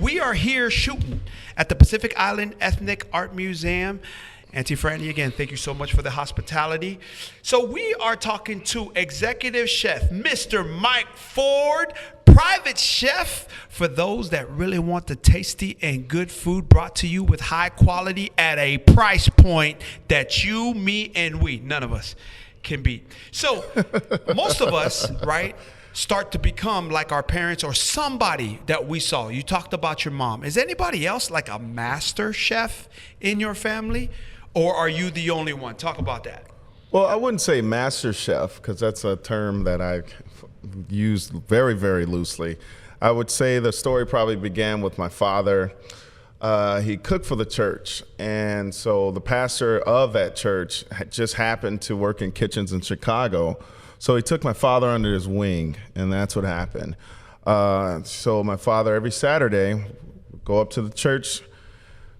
we are here shooting at the Pacific Island Ethnic Art Museum. Auntie Franny, again, thank you so much for the hospitality. So we are talking to executive chef, Mr. Mike Ford, private chef for those that really want the tasty and good food brought to you with high quality at a price point that you, me, and we, none of us, can beat. So most of us, right, start to become like our parents or somebody that we saw. You talked about your mom. Is anybody else like a master chef in your family, or are you the only one? Talk about that. Well, I wouldn't say master chef because that's a term that I use very, very loosely. I would say the story probably began with my father. He cooked for the church, and so the pastor of that church just happened to work in kitchens in Chicago. So he took my father under his wing, and that's what happened. So my father, every Saturday, would go up to the church,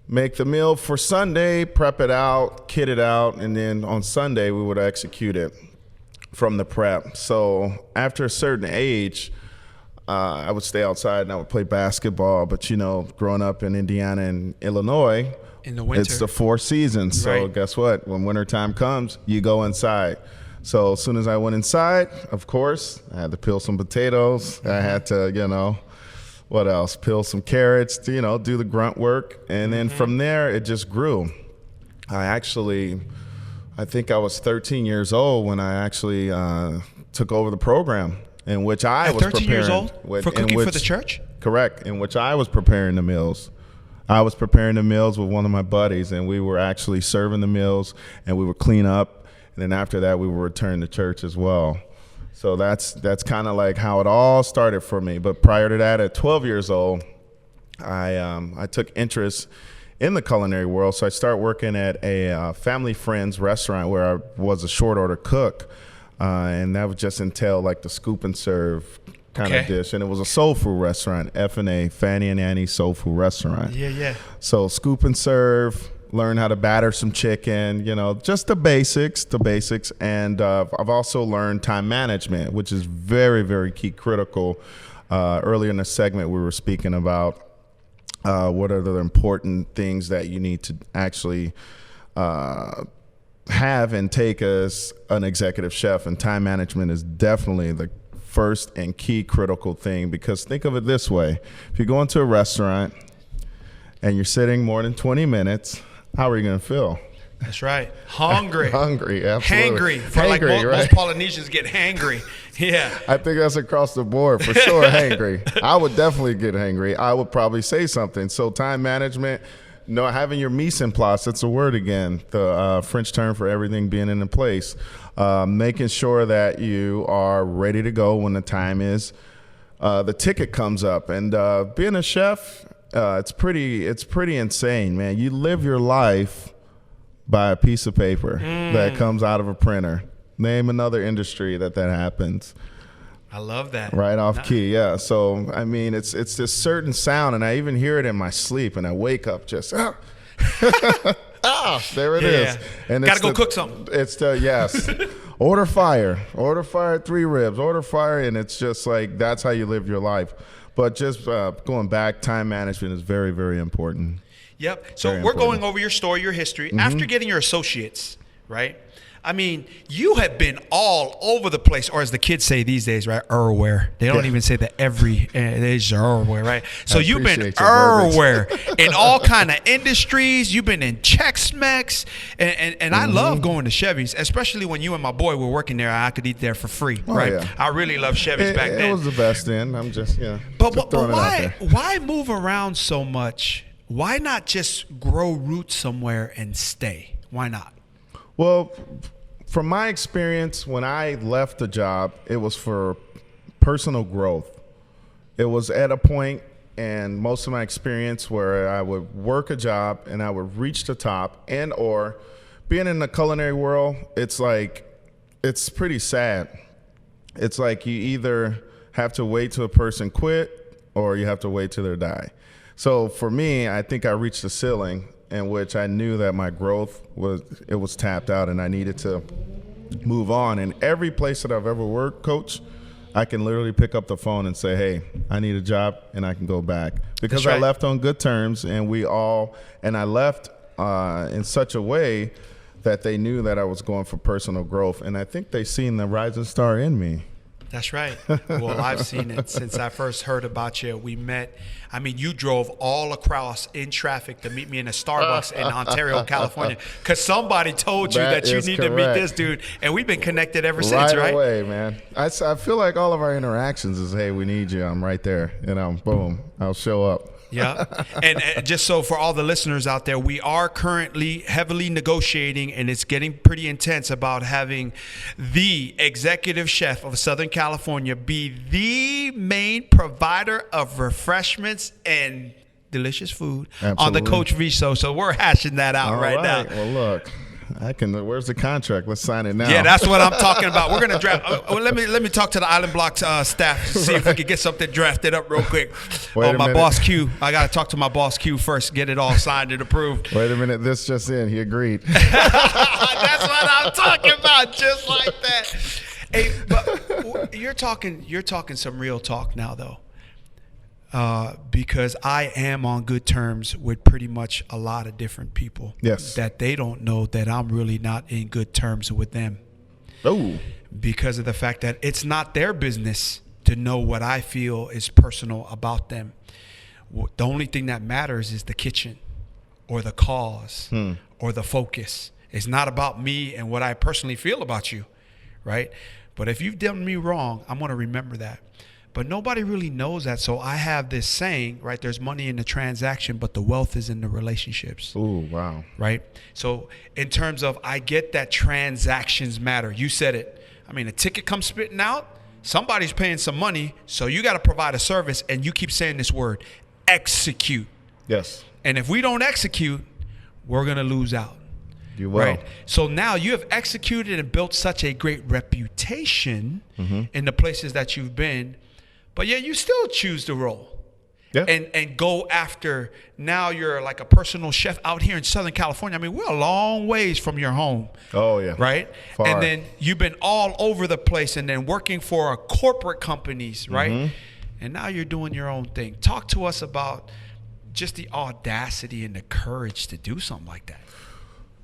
make the meal for Sunday, prep it out, kit it out, and then on Sunday we would execute it from the prep. So after a certain age, I would stay outside and I would play basketball. But, you know, growing up in Indiana and Illinois, in the winter, it's the 4 seasons. So right. Guess what? When wintertime comes, you go inside. So as soon as I went inside, of course, I had to peel some potatoes. I had to, you know, what else? Peel some carrots, to, you know, do the grunt work. And then from there, it just grew. I think I was 13 years old when I actually took over the program in which I was 13 preparing. years old for cooking for the church? Correct, in which I was preparing the meals. I was preparing the meals with one of my buddies, and we were actually serving the meals, and we would clean up. And then after that, we would return to church as well. So that's kind of like how it all started for me. But prior to that, at 12 years old, I took interest in the culinary world. So I started working at a family friend's restaurant where I was a short order cook. And that would just entail like the scoop and serve kind of dish. And it was a soul food restaurant, F&A, Fanny and Annie Soul Food Restaurant. Yeah. So scoop and serve, learn how to batter some chicken, you know, just the basics. And I've also learned time management, which is very, very key critical. Earlier in the segment, we were speaking about what are the important things that you need to actually have and take as an executive chef. And time management is definitely the first and key critical thing, because think of it this way. If you go into a restaurant and you're sitting more than 20 minutes, how are you going to feel? That's right. Hungry. Hungry, absolutely. Hangry. Like most Polynesians get hangry. Yeah. I think that's across the board for sure. Hangry. I would definitely get hangry. I would probably say something. So time management, having your mise en place, that's a word again, the French term for everything being in a place. Making sure that you are ready to go when the time is. The ticket comes up. And being a chef, it's pretty insane, man. You live your life by a piece of paper that comes out of a printer. Name another industry that happens. I love that. Right off key, yeah. So I mean, it's this certain sound, and I even hear it in my sleep, and I wake up just there it is. And gotta go cook something. It's yes. Order fire 3 ribs, order fire, and it's just like that's how you live your life. But just going back, time management is very, very important. Yep. So we're going over your story, your history. After getting your associates, right? I mean, you have been all over the place, or as the kids say these days, right? Everywhere. They don't even say that they just everywhere, right? So you've been everywhere in all kind of industries. You've been in Chex-Mex, and I love going to Chevy's, especially when you and my boy were working there. I could eat there for free, right? Yeah. I really loved Chevy's back then. It was the best then. I'm just But why move around so much? Why not just grow roots somewhere and stay? Why not? Well, from my experience, when I left the job, it was for personal growth. It was at a point, and most of my experience, where I would work a job and I would reach the top, and or being in the culinary world, it's pretty sad. It's like you either have to wait till a person quit or you have to wait till they die. So for me, I think I reached the ceiling in which I knew that my growth was tapped out and I needed to move on. And every place that I've ever worked, Coach, I can literally pick up the phone and say, hey, I need a job, and I can go back. because That's right. I left on good terms, and I left in such a way that they knew that I was going for personal growth, and I think they seen the rising star in me. That's right. Well, I've seen it since I first heard about you. We met. I mean, you drove all across in traffic to meet me in a Starbucks in Ontario, California, because somebody told you that you need to meet this dude, and we've been connected ever since, right? Right away, man. I feel like all of our interactions is, hey, we need you. I'm right there. Boom, I'll show up. Yeah. And just so for all the listeners out there, we are currently heavily negotiating, and it's getting pretty intense, about having the executive chef of Southern California be the main provider of refreshments and delicious food on the Coach V show. So we're hashing that out All right now. Well, look. Where's the contract? Let's sign it now. Yeah, that's what I'm talking about. We're gonna draft. Let me talk to the Island Block staff to see if we can get something drafted up real quick. My boss Q. I gotta talk to my boss Q first. Get it all signed and approved. Wait a minute. This just in. He agreed. That's what I'm talking about. Just like that. Hey, but you're talking some real talk now, though. Because I am on good terms with pretty much a lot of different people. Yes. That they don't know that I'm really not in good terms with them. Oh. Because of the fact that it's not their business to know what I feel is personal about them. The only thing that matters is the kitchen or the cause or the focus. It's not about me and what I personally feel about you, right? But if you've done me wrong, I'm going to remember that. But nobody really knows that. So I have this saying, right? There's money in the transaction, but the wealth is in the relationships. Ooh, wow. Right? So in terms of, I get that transactions matter. You said it. I mean, a ticket comes spitting out. Somebody's paying some money. So you got to provide a service. And you keep saying this word, execute. Yes. And if we don't execute, we're going to lose out. You will. Right. So now you have executed and built such a great reputation in the places that you've been. But yet you still choose to roll and go after. Now you're like a personal chef out here in Southern California. I mean, we're a long ways from your home. Oh, yeah. Right? Far. And then you've been all over the place and then working for corporate companies, right? And now you're doing your own thing. Talk to us about just the audacity and the courage to do something like that.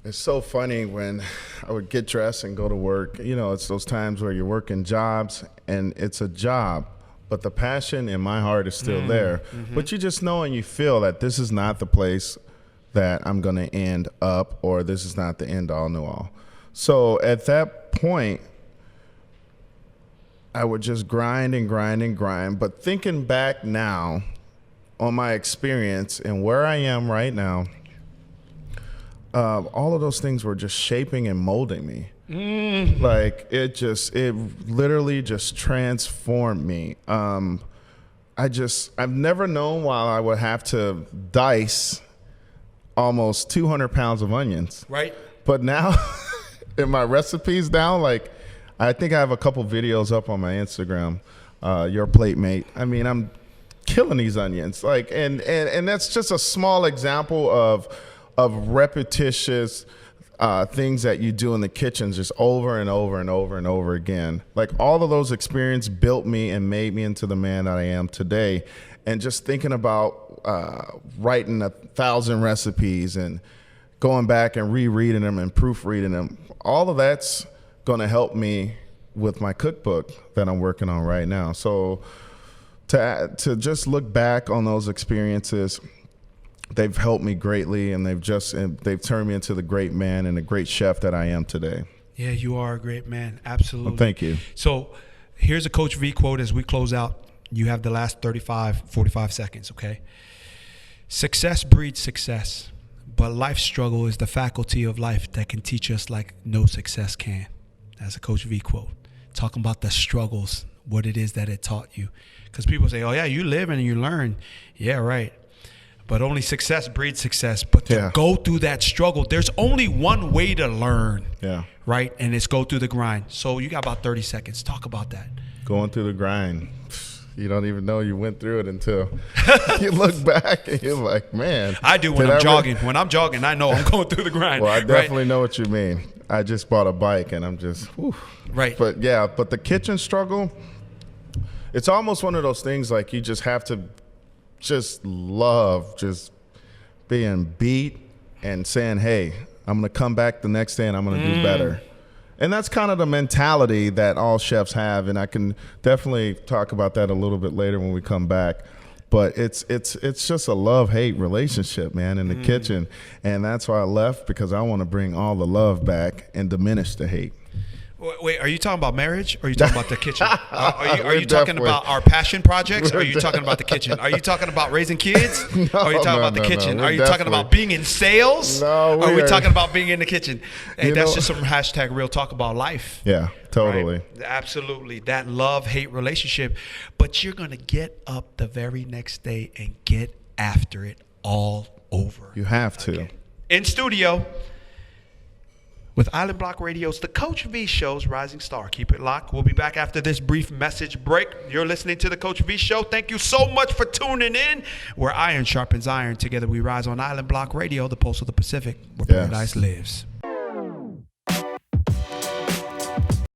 It's so funny when I would get dressed and go to work. It's those times where you're working jobs and it's a job. But the passion in my heart is still there. But you just know and you feel that this is not the place that I'm going to end up, or this is not the end all, know all. So at that point, I would just grind and grind and grind. But thinking back now on my experience and where I am right now, all of those things were just shaping and molding me. Like it literally just transformed me. I've never known why I would have to dice almost 200 pounds of onions. Right. But now in my recipes now, like I think I have a couple videos up on my Instagram, your plate mate. I mean, I'm killing these onions. Like, and that's just a small example of repetitious things that you do in the kitchen just over and over and over and over again. Like all of those experiences built me and made me into the man that I am today. And just thinking about writing 1,000 recipes and going back and rereading them and proofreading them, all of that's going to help me with my cookbook that I'm working on right now. So to just look back on those experiences, they've helped me greatly, and they've turned me into the great man and the great chef that I am today. Yeah, you are a great man. Absolutely. Well, thank you. So here's a Coach V quote as we close out. You have the last 45 seconds, okay? Success breeds success, but life struggle is the faculty of life that can teach us like no success can. That's a Coach V quote. Talking about the struggles, what it is that it taught you. Because people say, oh, yeah, you live and you learn. Yeah, right. But only success breeds success. But to go through that struggle, there's only one way to learn, right? And it's go through the grind. So you got about 30 seconds. Talk about that. Going through the grind. You don't even know you went through it until you look back and you're like, man. I do when I'm jogging. When I'm jogging, I know I'm going through the grind. Well, I definitely know what you mean. I just bought a bike and I'm just, whew. Right. But yeah, the kitchen struggle, it's almost one of those things like you just have to just love just being beat and saying, hey, I'm going to come back the next day and I'm going to do better. And that's kind of the mentality that all chefs have, and I can definitely talk about that a little bit later when we come back. But it's just a love-hate relationship, man, in the kitchen. And that's why I left, because I want to bring all the love back and diminish the hate. Wait, are you talking about marriage, or are you talking about the kitchen? Are you talking about our passion projects, or are you talking about the kitchen? Are you talking about raising kids? Or are you talking about the kitchen? Are you talking about being in sales? No, or are we talking about being in the kitchen? Hey, that's just some hashtag real talk about life. Yeah, totally. Right? Absolutely. That love-hate relationship. But you're going to get up the very next day and get after it all over. You have to. Again. In studio, with Island Block Radio's The Coach V Show's Rising Star. Keep it locked. We'll be back after this brief message break. You're listening to The Coach V Show. Thank you so much for tuning in. Where iron sharpens iron. Together we rise on Island Block Radio, the pulse of the Pacific, where paradise lives.